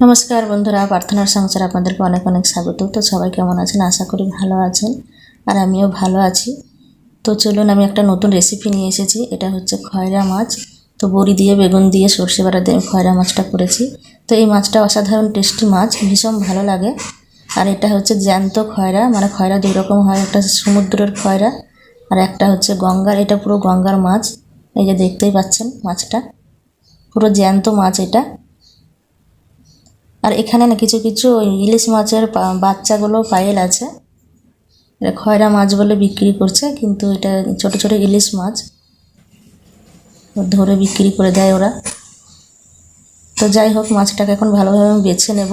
নমস্কার বন্ধুরা, প্রার্থনার সংসার আপনাদেরকে অনেক অনেক স্বাগত। তো সবাই কেমন আছেন? আশা করি ভালো আছেন, আর আমিও ভালো আছি। তো চলুন, আমি একটা নতুন রেসিপি নিয়ে এসেছি। এটা হচ্ছে খয়রা মাছ। তো বড়ি দিয়ে, বেগুন দিয়ে, সর্ষে বাটা দিয়ে খয়রা মাছটা করেছি। তো এই মাছটা অসাধারণ টেস্টি মাছ, ভীষণ ভালো লাগে। আর এটা হচ্ছে জ্যান্ত খয়রা, মানে খয়রা দুই রকম হয়, একটা সমুদ্রের খয়রা আর একটা হচ্ছে গঙ্গার। এটা পুরো গঙ্গার মাছ। এই যে দেখতেই পাচ্ছেন মাছটা, পুরো জ্যান্ত মাছ এটা। আর এখানে না কিছু কিছু ইলিশ মাছের বাচ্চাগুলো পায়েল আছে, এটা খয়রা মাছ বলে বিক্রি করছে, কিন্তু এটা ছোট ছোট ইলিশ মাছ ধরে বিক্রি করে দেয় ওরা। তো যাই হোক, মাছটাকে এখন ভালোভাবে আমি বেছে নেব।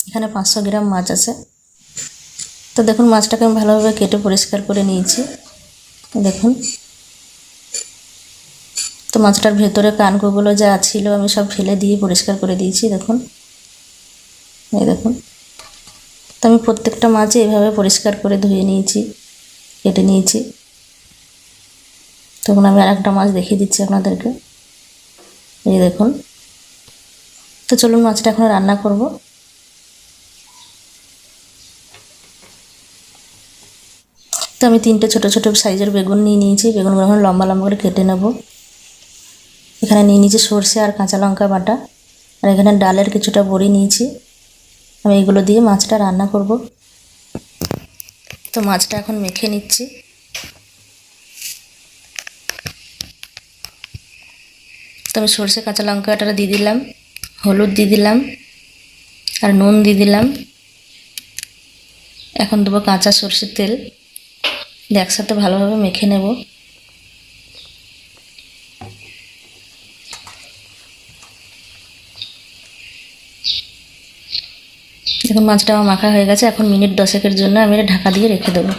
এখানে 500 গ্রাম মাছ আছে। তো দেখুন, মাছটাকে আমি ভালোভাবে কেটে পরিষ্কার করে নিয়েছি। দেখুন, তো মাছটার ভেতরে কানকোগুলো যা ছিল আমি সব ফেলে দিয়ে পরিষ্কার করে দিয়েছি। দেখুন, এই দেখুন। তো আমি প্রত্যেকটা মাছই এভাবে পরিষ্কার করে ধুয়ে নিয়েছি, কেটে নিয়েছি। তখন আমি আর একটা মাছ দেখিয়ে দিচ্ছি আপনাদেরকে, এই দেখুন। তো চলুন, মাছটা এখন রান্না করব। তো আমি 3টে ছোট ছোট সাইজের বেগুন নিয়ে নিয়েছি। বেগুনগুলো এখন লম্বা লম্বা করে কেটে নেব। এখানে নিয়ে নিয়েছি সর্ষে আর কাঁচা লঙ্কা বাটা, আর এখানে ডালের কিছুটা বড়ি নিয়েছি। আমি এগুলো দিয়ে মাছটা রান্না করব। তো মাছটা এখন মেখে নিচ্ছি। তো আমি সর্ষে কাঁচা লঙ্কাটা দিয়ে দিলাম, হলুদ দিয়ে দিলাম, আর নুন দিয়ে দিলাম। এখন দেবো কাঁচা সর্ষের তেল, একসাথে ভালোভাবে মেখে নেব। দেখুন, মাছটা আমার মাখা হয়ে গেছে। এখন মিনিট 10-এর জন্য আমি এটা ঢাকা দিয়ে রেখে দেবো।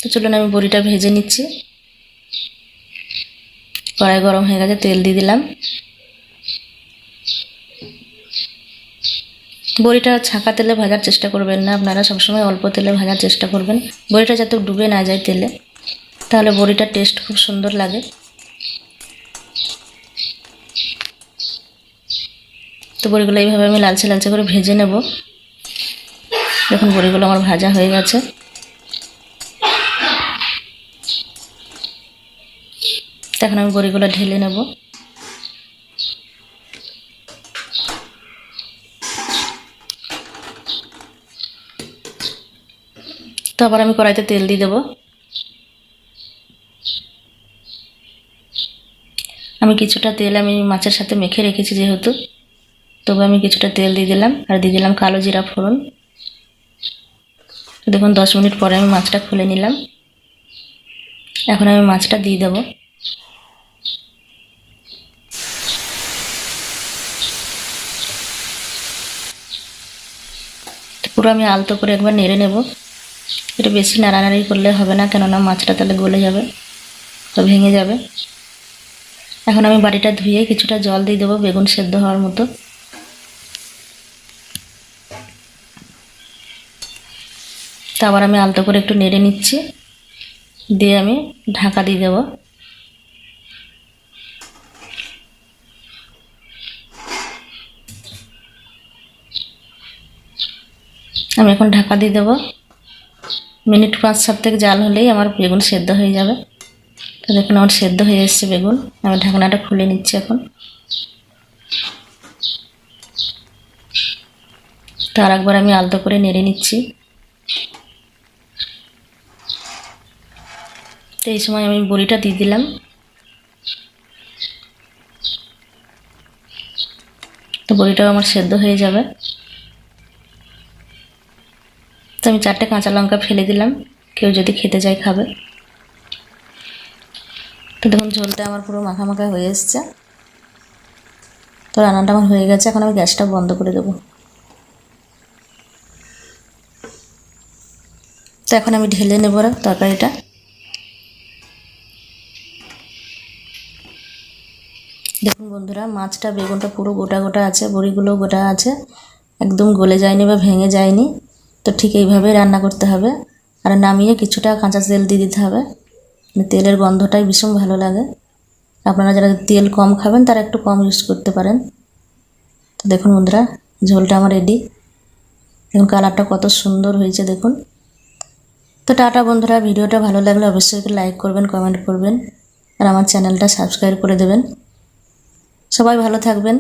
তো চলুন, আমি বড়িটা ভেজে নিচ্ছি। কড়াই গরম হয়ে গেছে, তেল দিয়ে দিলাম। বড়িটা ছাঁকা তেলে ভাজার চেষ্টা করবেন না, আপনারা সবসময় অল্প তেলে ভাজার চেষ্টা করবেন। বড়িটা যাতে ডুবে না যায় তেলে, তাহলে বড়িটার টেস্ট খুব সুন্দর লাগে। তো বড়িগুলো এইভাবে আমি লালচে লালচে করে ভেজে নেব। দেখুন, বড়িগুলো আমার ভাজা হয়ে গেছে। এখন আমি বড়িগুলো ঢেলে নেব। তো আবার আমি কড়াইতে তেল দিয়ে দেবো। আমি কিছুটা তেল আমি মাছের সাথে মেখে রেখেছি যেহেতু, তবে আমি কিছুটা তেল দিয়ে দিলাম, আর দিয়ে দিলাম কালো জিরা ফোড়ন। দেখুন, 10 মিনিট পরে আমি মাছটা খুলে নিলাম। এখন আমি মাছটা দিয়ে দেবো। পুরো আমি আলতো করে একবার নেড়ে নেব। এটা বেশি নাড়ানাড়ি করলে হবে না, কেননা মাছটা তাহলে গলে যাবে, তো ভেঙে যাবে। এখন আমি বাটিটা ধুয়ে কিছুটা জল দিয়ে দেবো বেগুন সেদ্ধ হওয়ার মতো। তো আবার আমি আলতো করে একটু নেড়ে নিচ্ছি, দিয়ে আমি ঢাকা দিয়ে দেবো। আমি এখন ঢাকা দিয়ে দেবো। মিনিট 5-7 জাল হলেই আমার বেগুন সেদ্ধ হয়ে যাবে। তো দেখুন, আমার সেদ্ধ হয়ে এসছে বেগুন। আমি ঢাকনাটা খুলে নিচ্ছি এখন। তো আর একবার আমি আলতো করে নেড়ে নিচ্ছি। তো এই সময় আমি বড়িটা দিয়ে দিলাম। তো বড়িটাও আমার সেদ্ধ হয়ে যাবে। তো আমি 4টে কাঁচা লঙ্কা ফেলে দিলাম, কেউ যদি খেতে চায় খাবে। তো দেখুন, ঝোলটা আমার পুরো মাখা মাখা হয়ে এসছে। তো রান্নাটা আমার হয়ে গেছে। এখন আমি গ্যাসটা বন্ধ করে দেবো। তো এখন আমি ঢেলে নেব তরকারিটা। দেখুন বন্ধুরা, মাছটা বেগুনটা পুরো গোটা গোটা আছে, বড়িগুলো গোটা আছে, একদম গলে যায়নি বা ভেঙে যায়নি। তো ঠিক এইভাবে রান্না করতে হবে। আর নামিয়ে কিছুটা কাঁচা তেল দিয়ে দিতে হবে, তেলের গন্ধটাই ভীষণ ভালো লাগে। আপনারা যারা তেল কম খাবেন তারা একটু কম ইউজ করতে পারেন। তো দেখুন বন্ধুরা, ঝোলটা আমার রেডি। দেখুন কালারটা কত সুন্দর হয়েছে দেখুন। তো টাটা বন্ধুরা, ভিডিওটা ভালো লাগলে অবশ্যই একটু লাইক করবেন, কমেন্ট করবেন আর আমার চ্যানেলটা সাবস্ক্রাইব করে দেবেন। সবাই ভালো থাকবেন।